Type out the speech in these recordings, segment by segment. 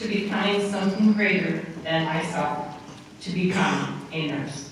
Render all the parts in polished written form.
to becoming something greater than myself, to become a nurse.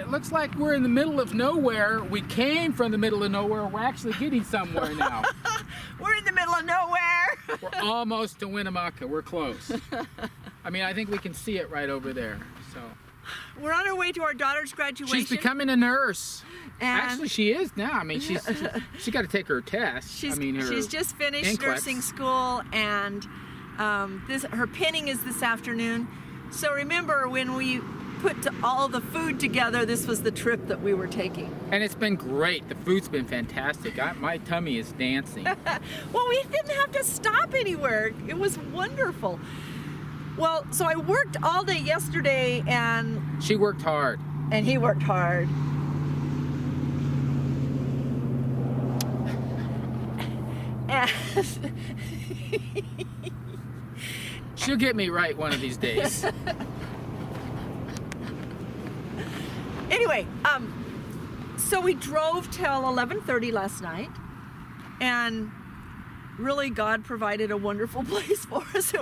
Looks like we're in the middle of nowhere. We came from the middle of nowhere. We're actually getting somewhere now. We're in the middle of nowhere. We're almost to Winnemucca. We're close. I mean, I think we can see it right over there. So we're on our way to our daughter's graduation. She's becoming a nurse. And actually, she is now. I mean, she got to take her test. She's just finished nursing school, and her pinning is this afternoon. So remember, when we put all the food together, this was the trip that we were taking. And it's been great. The food's been fantastic. My tummy is dancing. Well, we didn't have to stop anywhere. It was wonderful. Well, so I worked all day yesterday, and she worked hard. And he worked hard. And she'll get me right one of these days. Anyway, so we drove till 11:30 last night, and really God provided a wonderful place for us.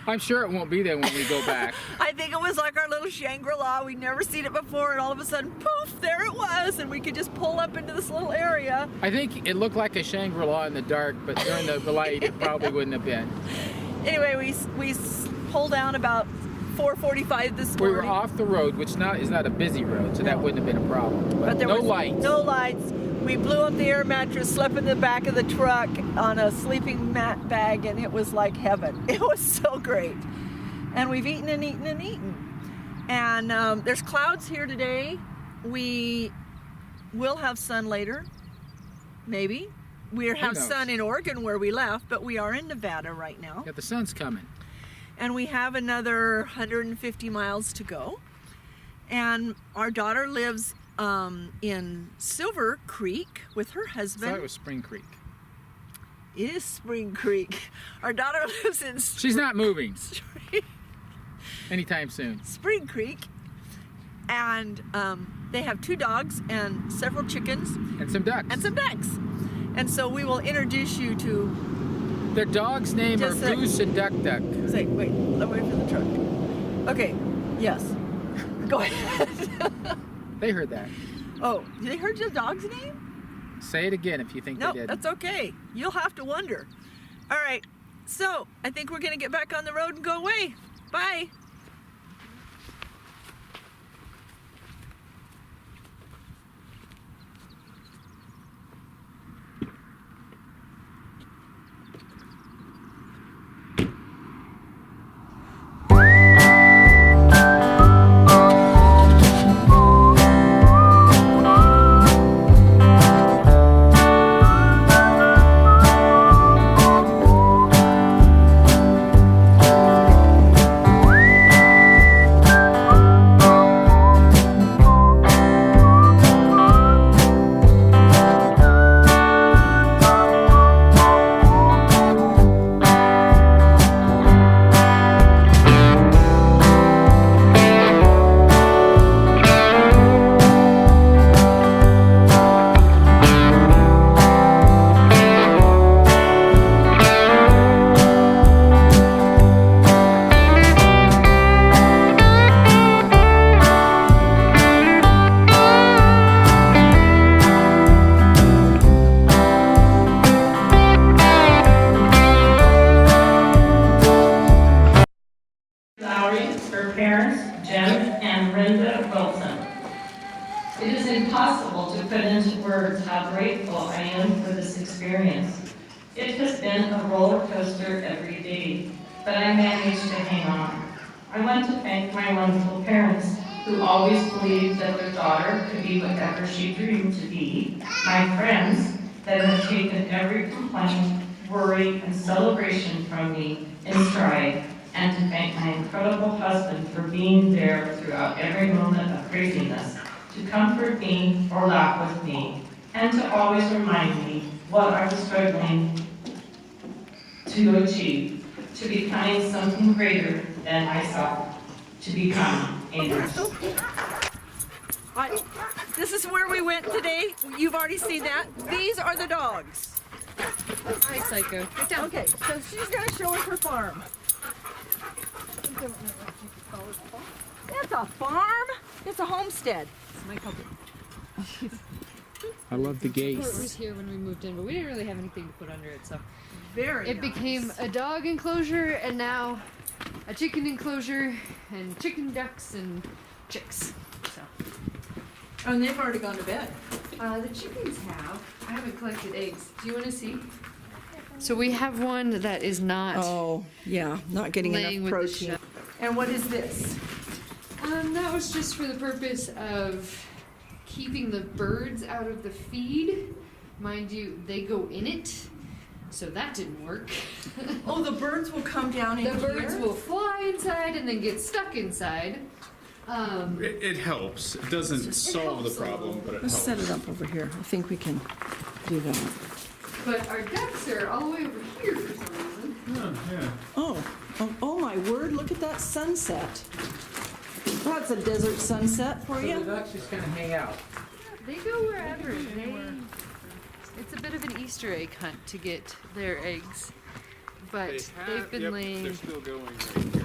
I'm sure it won't be there when we go back. I think it was like our little Shangri-La. We'd never seen it before, and all of a sudden, poof, there it was, and we could just pull up into this little area. I think it looked like a Shangri-La in the dark, but during the light, it probably wouldn't have been. Anyway, we pulled down about 4:45 this morning. We were off the road, which is not a busy road, so that wouldn't have been a problem. But there no was lights. No lights. We blew up the air mattress, slept in the back of the truck on a sleeping mat bag, and it was like heaven. It was so great. And we've eaten and eaten and eaten. And there's clouds here today. We will have sun later, maybe. We have sun in Oregon where we left, but we are in Nevada right now. Yeah, the sun's coming. And we have another 150 miles to go. And our daughter lives in Silver Creek with her husband. I thought it was Spring Creek. It is Spring Creek. Our daughter lives in She's not moving anytime soon. Spring Creek. And they have 2 dogs and several chickens. And some ducks. And so we will introduce you to... Their dogs' name are Goose and Duck Duck. Say, wait, let me wait for the truck. Okay, yes. Go ahead. They heard that. Oh, they heard your dog's name? Say it again if you think they did. No, that's okay. You'll have to wonder. All right, so I think we're going to get back on the road and go away. Bye. impossible to put into words how grateful I am for this experience. It has been a roller coaster every day, but I managed to hang on. I want to thank my wonderful parents who always believed that their daughter could be whatever she dreamed to be, my friends that have taken every complaint, worry, and celebration from me in stride, and to thank my incredible husband for being there throughout every moment of craziness, to comfort me or laugh with me, and to always remind me what I was struggling to achieve, to becoming something greater than myself, to become a nurse. This is where we went today. You've already seen that. These are the dogs. Hi, Psycho. Get down. Okay, so she's going to show us her farm. It's a farm? It's a homestead. It's my puppy. I love the It gates. was here when we moved in, but we didn't really have anything to put under it, so Very it became a dog enclosure and now a chicken enclosure and chicken ducks and chicks. So And they've already gone to bed. the chickens have. I haven't collected eggs. Do you want to see? So we have one that is not Oh, yeah, not getting laying enough with the protein. And what is this? That was just for the purpose of keeping the birds out of the feed. Mind you, they go in it, so that didn't work. Oh, the birds will come down in The here? birds will fly inside and then get stuck inside. It helps. It doesn't solve the problem, but it Let's helps. set it up over here. I think we can do that. But our ducks are all the way over here for some reason. Yeah. Oh my word, look at that sunset. That's a desert sunset for So the you. ducks just kind of hang out. They go wherever. It's a bit of an Easter egg hunt to get their eggs. But they've been laying. They're still going right here.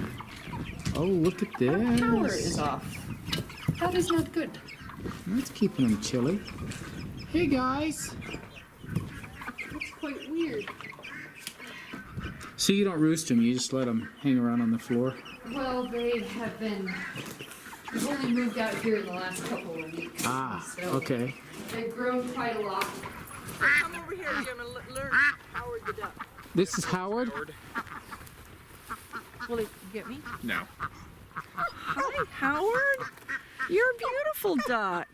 Oh, look at this. Power is off. That is not good. That's keeping them chilly. Hey, guys. That's quite weird. So you don't roost them, you just let them hang around on the floor? Well, they have been. We've only moved out here in the last couple of weeks. Ah, so okay. They've grown quite a lot. Come over here, Jim, and learn Howard the duck. This is Howard? Will he get me? No. Hi, Howard. You're a beautiful duck.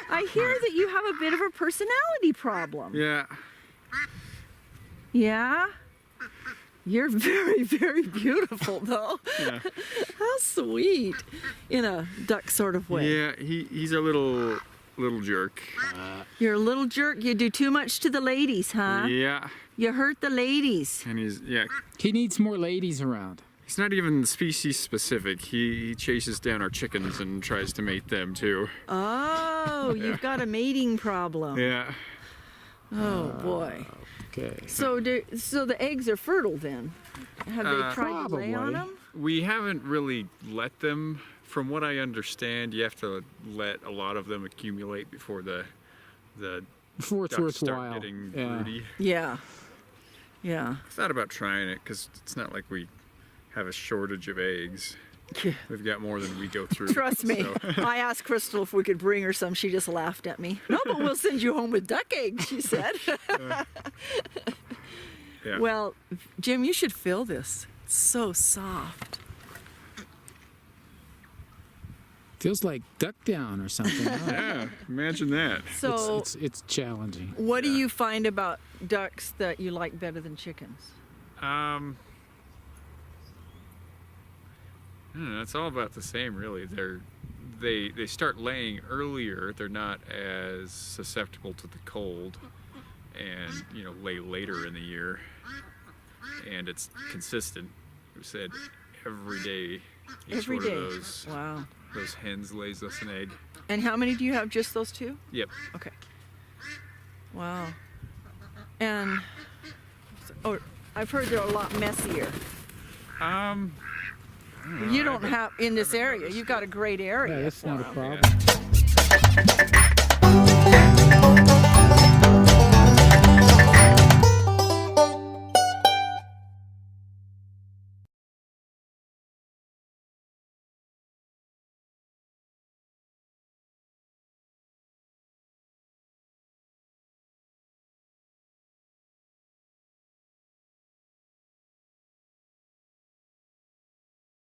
I hear that you have a bit of a personality problem. Yeah. Yeah? You're very, very beautiful, though. Yeah. How sweet. In a duck sort of way. Yeah. He's a little jerk. You're a little jerk. You do too much to the ladies, huh? Yeah. You hurt the ladies. And he's He needs more ladies around. He's not even species specific. He chases down our chickens and tries to mate them too. Oh, you've got a mating problem. Yeah. Oh, boy. Okay. So the eggs are fertile then? Have they tried to lay on probably. them? We haven't really let them. From what I understand, you have to let a lot of them accumulate before the Before it's ducks start worthwhile. getting Yeah. broody. Yeah. Yeah. I thought about trying it because it's not like we have a shortage of eggs. We've got more than we go through. Trust me. so- I asked Crystal if we could bring her some. She just laughed at me. No, but we'll send you home with duck eggs, she said. Yeah. Well, Jim, you should feel this. It's so soft. Feels like duck down or something. huh? Yeah, imagine that. So, It's challenging. what do you find about ducks that you like better than chickens? I don't know, it's all about the same, really. They start laying earlier. They're not as susceptible to the cold, and lay later in the year. And it's consistent. We said every day. Each Every one day. of those Wow. hens lays us an egg. And how many do you have? Just those two? Yep. Okay. Wow. And I've heard they're a lot messier. I You don't have in this area. You've got a great area. Yeah, that's not a for 'em. problem.